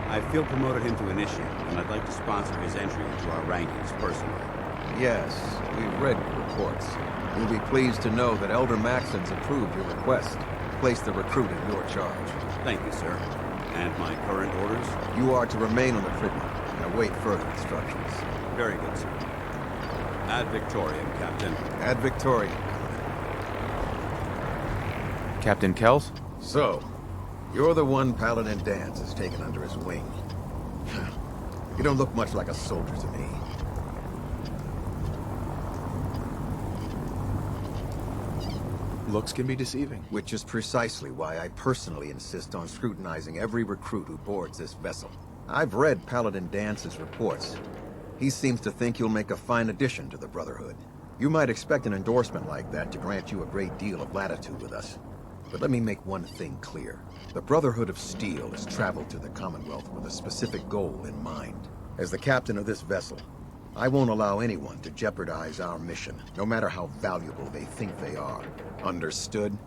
H: I field promoted him to initiate, and I'd like to sponsor his entry into our rankings personally.
U: Yes, we've read your reports. You'll be pleased to know that Elder Maxon's approved your request to place the recruit in your charge.
H: Thank you, sir. And my current orders?
U: You are to remain on the PRYDWEN and await further instructions.
H: Very good, sir. Ad Victoriam, Captain.
U: Ad Victoriam.
C: Captain Kells?
U: So, you're the one Paladin Danse has taken under his wing. You don't look much like a soldier to me.
C: Looks can be deceiving.
U: Which is precisely why I personally insist on scrutinizing every recruit who boards this vessel. I've read Paladin Dance's reports. He seems to think you'll make a fine addition to the Brotherhood. You might expect an endorsement like that to grant you a great deal of latitude with us. But let me make one thing clear. The Brotherhood of Steel has traveled to the Commonwealth with a specific goal in mind. As the captain of this vessel, I won't allow anyone to jeopardize our mission, no matter how valuable they think they are. Understood?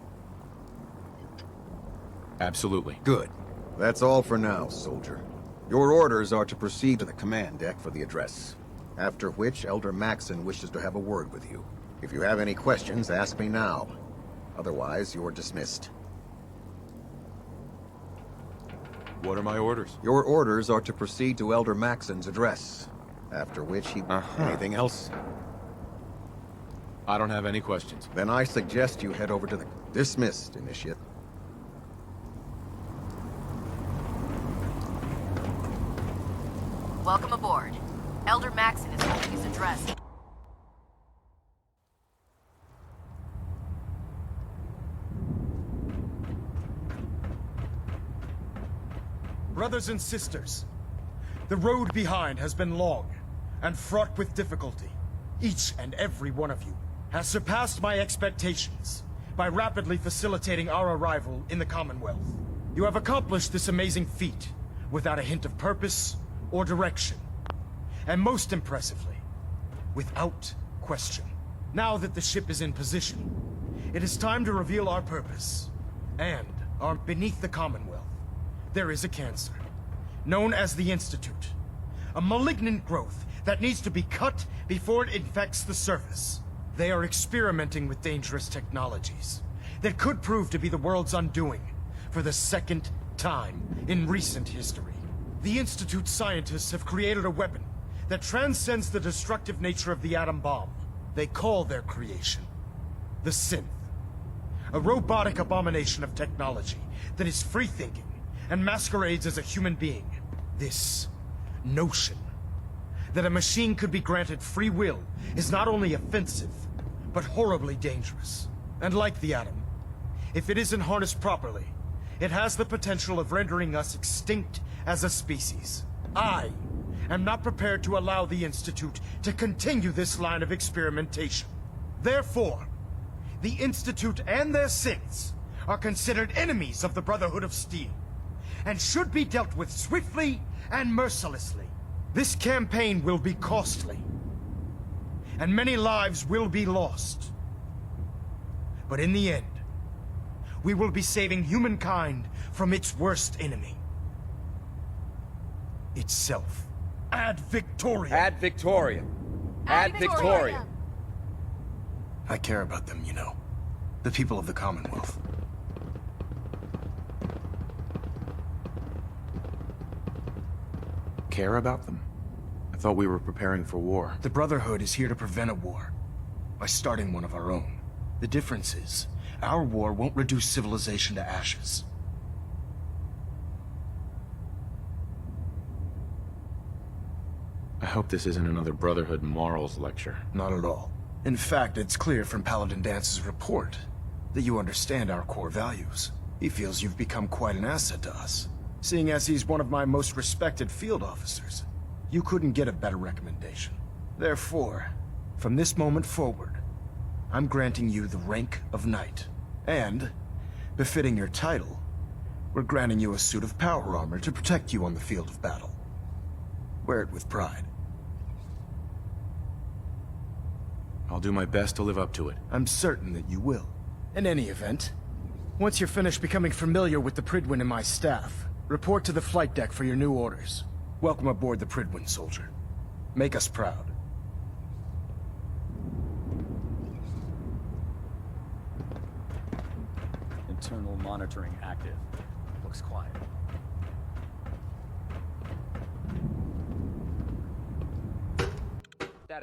C: Absolutely.
U: Good. That's all for now, soldier. Your orders are to proceed to the command deck for the address, after which Elder Maxon wishes to have a word with you. If you have any questions, ask me now. Otherwise, you're dismissed.
C: What are my orders?
U: Your orders are to proceed to Elder Maxon's address, after which he... Anything else?
C: I don't have any questions.
U: Then I suggest you head over to the... Dismissed, Initiate.
V: Welcome aboard. Elder Maxon is holding his address.
W: Brothers and sisters, the road behind has been long and fraught with difficulty. Each and every one of you has surpassed my expectations by rapidly facilitating our arrival in the Commonwealth. You have accomplished this amazing feat without a hint of purpose or direction, and most impressively, without question. Now that the ship is in position, it is time to reveal our purpose, and beneath the Commonwealth, there is a cancer, known as the Institute, a malignant growth that needs to be cut before it infects the surface. They are experimenting with dangerous technologies that could prove to be the world's undoing for the second time in recent history. The Institute's scientists have created a weapon that transcends the destructive nature of the atom bomb. They call their creation the Synth, a robotic abomination of technology that is free-thinking and masquerades as a human being. This notion that a machine could be granted free will is not only offensive, but horribly dangerous. And like the atom, if it isn't harnessed properly, it has the potential of rendering us extinct as a species. I am not prepared to allow the Institute to continue this line of experimentation. Therefore, the Institute and their synths are considered enemies of the Brotherhood of Steel, and should be dealt with swiftly and mercilessly. This campaign will be costly, and many lives will be lost. But in the end, we will be saving humankind from its worst enemy. Itself. Ad Victoriam.
X: Ad Victoriam. Ad Victoriam.
W: I care about them, you know. The people of the Commonwealth.
C: care about them? I thought we were preparing for war.
W: The Brotherhood is here to prevent a war by starting one of our own. The difference is, our war won't reduce civilization to ashes.
C: I hope this isn't another Brotherhood morals lecture.
W: Not at all. In fact, it's clear from Paladin Dance's report that you understand our core values. He feels you've become quite an asset to us. Seeing as he's one of my most respected field officers, you couldn't get a better recommendation. Therefore, from this moment forward, I'm granting you the rank of Knight. And, befitting your title, we're granting you a suit of power armor to protect you on the field of battle. Wear it with pride.
C: I'll do my best to live up to it.
W: I'm certain that you will. In any event, once you're finished becoming familiar with the PRYDWEN and my staff, report to the flight deck for your new orders. Welcome aboard the PRYDWEN, soldier. Make us proud.
D: Internal monitoring active. Looks quiet.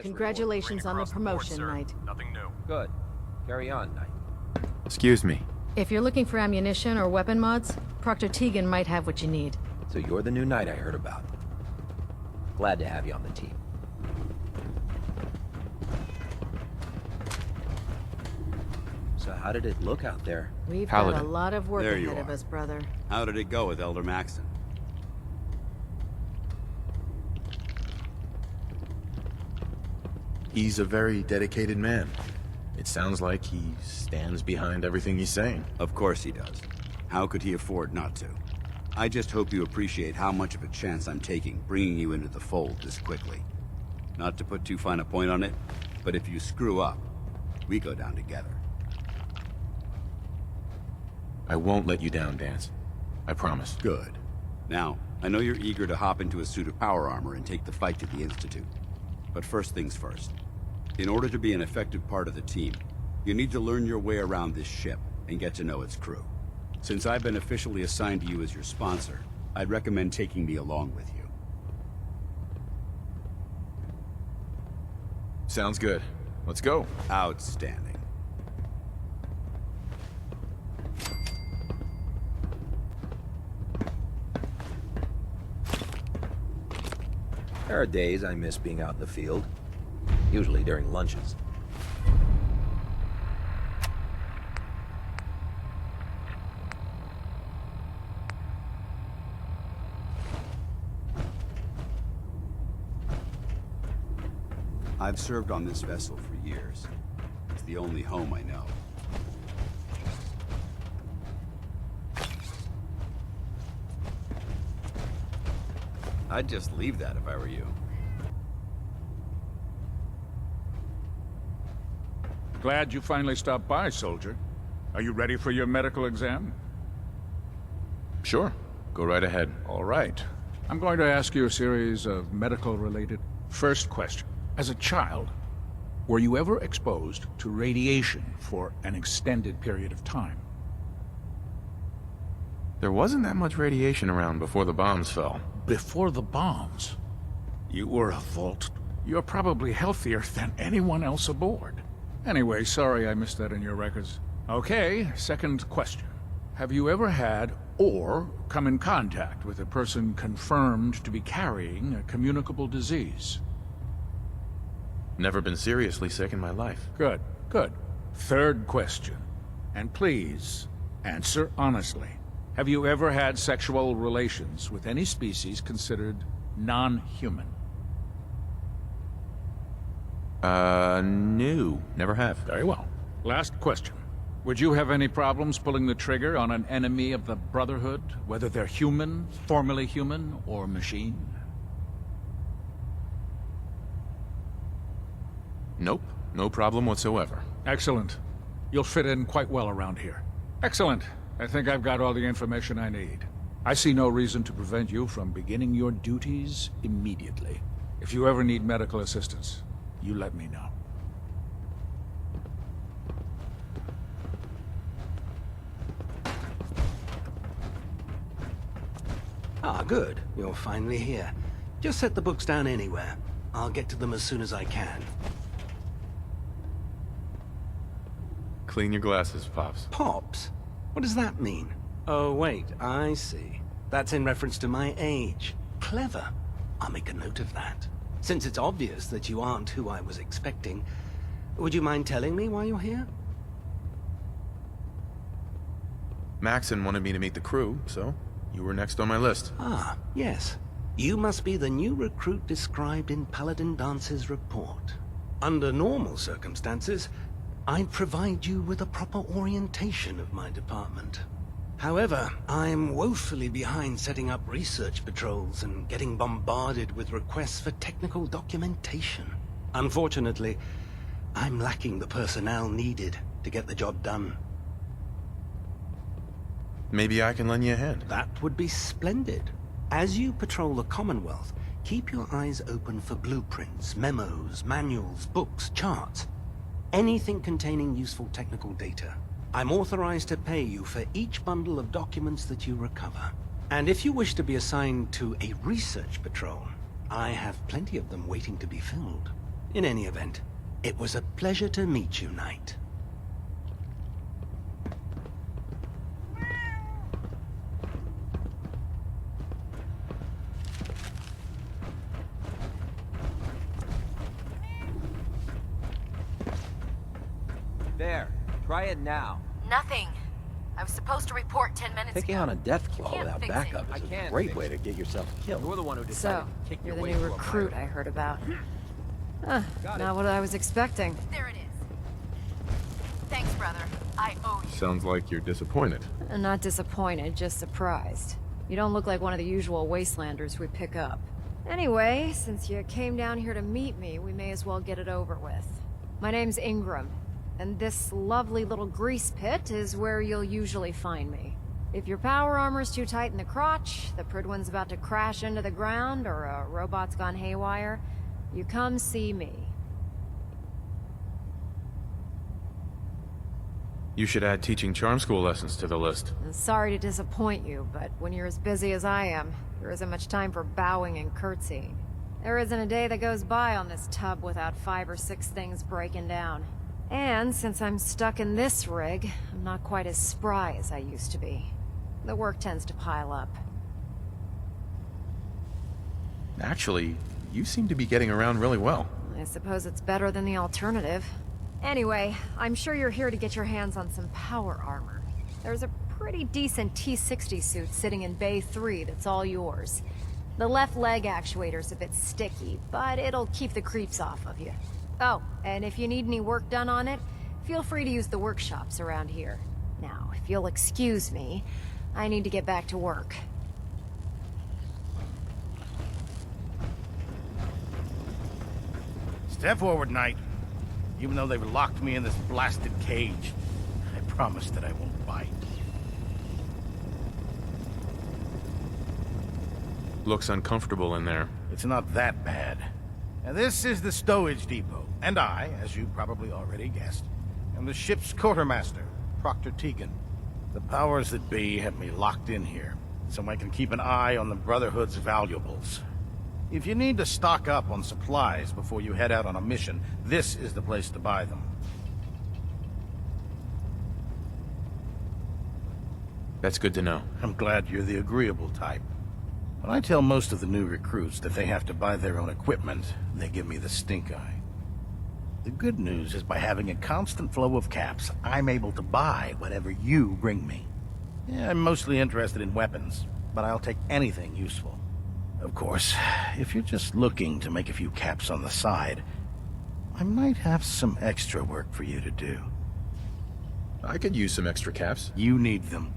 E: Congratulations on the promotion, Knight.
X: Nothing new. Good. Carry on, Knight.
C: Excuse me.
E: If you're looking for ammunition or weapon mods, Proctor Tegan might have what you need.
X: So you're the new Knight I heard about. Glad to have you on the team. So how did it look out there?
E: We've got a lot of work
H: There you
E: ahead of
H: are.
E: us, brother.
H: How did it go with Elder Maxton?
C: He's a very dedicated man. It sounds like he stands behind everything he's saying.
H: Of course he does. How could he afford not to? I just hope you appreciate how much of a chance I'm taking bringing you into the fold this quickly. Not to put too fine a point on it, but if you screw up, we go down together.
C: I won't let you down, Dance. I promise.
H: Good. Now, I know you're eager to hop into a suit of power armor and take the fight to the Institute. But first things first. In order to be an effective part of the team, you need to learn your way around this ship and get to know its crew. Since I've been officially assigned to you as your sponsor, I'd recommend taking me along with you.
C: Sounds good. Let's go.
H: Outstanding.
X: There are days I miss being out in the field. Usually during lunches.
H: I've served on this vessel for years. It's the only home I know. I'd just leave that if I were you.
I: Glad you finally stopped by, soldier. Are you ready for your medical exam?
C: Sure. Go right ahead.
I: All right. I'm going to ask you a series of medical-related... First question. As a child, were you ever exposed to radiation for an extended period of time?
C: There wasn't that much radiation around before the bombs fell.
I: Before the bombs? You were a Vault. You're probably healthier than anyone else aboard. Anyway, sorry I missed that in your records. Okay, second question. Have you ever had or come in contact with a person confirmed to be carrying a communicable disease?
C: Never been seriously sick in my life.
I: Good, good. Third question. And please, answer honestly. Have you ever had sexual relations with any species considered non-human?
C: No. Never have.
I: Very well. Last question. Would you have any problems pulling the trigger on an enemy of the Brotherhood, whether they're human, formerly human, or machine?
C: Nope. No problem whatsoever.
I: Excellent. You'll fit in quite well around here. Excellent. I think I've got all the information I need. I see no reason to prevent you from beginning your duties immediately. If you ever need medical assistance, you let me know.
J: Ah, good. You're finally here. Just set the books down anywhere. I'll get to them as soon as I can.
C: Clean your glasses, Pops.
J: Pops? What does that mean? Oh, wait, I see. That's in reference to my age. Clever. I'll make a note of that. Since it's obvious that you aren't who I was expecting, would you mind telling me why you're here?
C: Maxon wanted me to meet the crew, so you were next on my list.
J: Ah, yes. You must be the new recruit described in Paladin Dance's report. Under normal circumstances, I'd provide you with a proper orientation of my department. However, I'm woefully behind setting up research patrols and getting bombarded with requests for technical documentation. Unfortunately, I'm lacking the personnel needed to get the job done.
C: Maybe I can lend you a hand.
J: That would be splendid. As you patrol the Commonwealth, keep your eyes open for blueprints, memos, manuals, books, charts. Anything containing useful technical data. I'm authorized to pay you for each bundle of documents that you recover. And if you wish to be assigned to a research patrol, I have plenty of them waiting to be filled. In any event, it was a pleasure to meet you, Knight.
K: There. Try it now.
V: Nothing. I was supposed to report 10 minutes
X: Taking
V: ago.
X: on a death claw
V: Can't
X: without
V: fix
X: backup
V: it.
X: is a great way to get yourself killed.
K: You're the one who decided
E: So,
K: to kick
E: you're
K: your
E: the
K: way
E: new
K: through a
E: recruit
K: fire.
E: I heard about. Not what I was expecting.
V: There it is. Thanks, brother. I owe you.
C: Sounds like you're disappointed.
E: I'm not disappointed, just surprised. You don't look like one of the usual wastelanders we pick up. Anyway, since you came down here to meet me, we may as well get it over with. My name's Ingram, and this lovely little grease pit is where you'll usually find me. If your power armor's too tight in the crotch, the PRYDWEN's about to crash into the ground, or a robot's gone haywire, you come see me.
C: You should add teaching charm school lessons to the list.
E: Sorry to disappoint you, but when you're as busy as I am, there isn't much time for bowing and curtsying. There isn't a day that goes by on this tub without 5 or 6 things breaking down. And since I'm stuck in this rig, I'm not quite as spry as I used to be. The work tends to pile up.
C: Actually, you seem to be getting around really well.
E: I suppose it's better than the alternative. Anyway, I'm sure you're here to get your hands on some power armor. There's a pretty decent T-60 suit sitting in Bay 3 that's all yours. The left leg actuator's a bit sticky, but it'll keep the creeps off of you. Oh, and if you need any work done on it, feel free to use the workshops around here. Now, if you'll excuse me, I need to get back to work.
M: Step forward, Knight. Even though they've locked me in this blasted cage, I promise that I won't bite.
C: Looks uncomfortable in there.
M: It's not that bad. Now, this is the stowage depot, and I, as you probably already guessed, am the ship's quartermaster, Proctor Tegan. The powers that be have me locked in here, so I can keep an eye on the Brotherhood's valuables. If you need to stock up on supplies before you head out on a mission, this is the place to buy them.
C: That's good to know.
M: I'm glad you're the agreeable type. When I tell most of the new recruits that they have to buy their own equipment, they give me the stink eye. The good news is by having a constant flow of caps, I'm able to buy whatever you bring me. Yeah, I'm mostly interested in weapons, but I'll take anything useful. Of course, if you're just looking to make a few caps on the side, I might have some extra work for you to do.
C: I could use some extra caps.
M: You need them,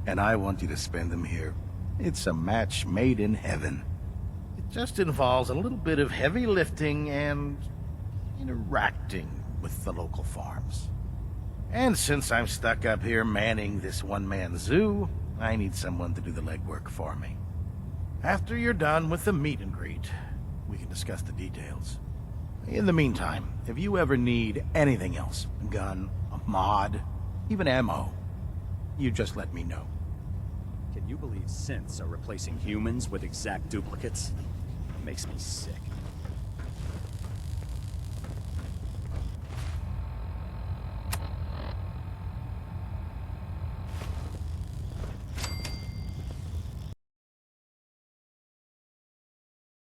M: and I want you to spend them here. It's a match made in heaven. It just involves a little bit of heavy lifting and interacting with the local farms. And since I'm stuck up here manning this one-man zoo, I need someone to do the legwork for me. After you're done with the meet and greet, we can discuss the details. In the meantime, if you ever need anything else, a gun, a mod, even ammo, you just let me know.
D: Can you believe synths are replacing humans with exact duplicates?
T: makes me sick.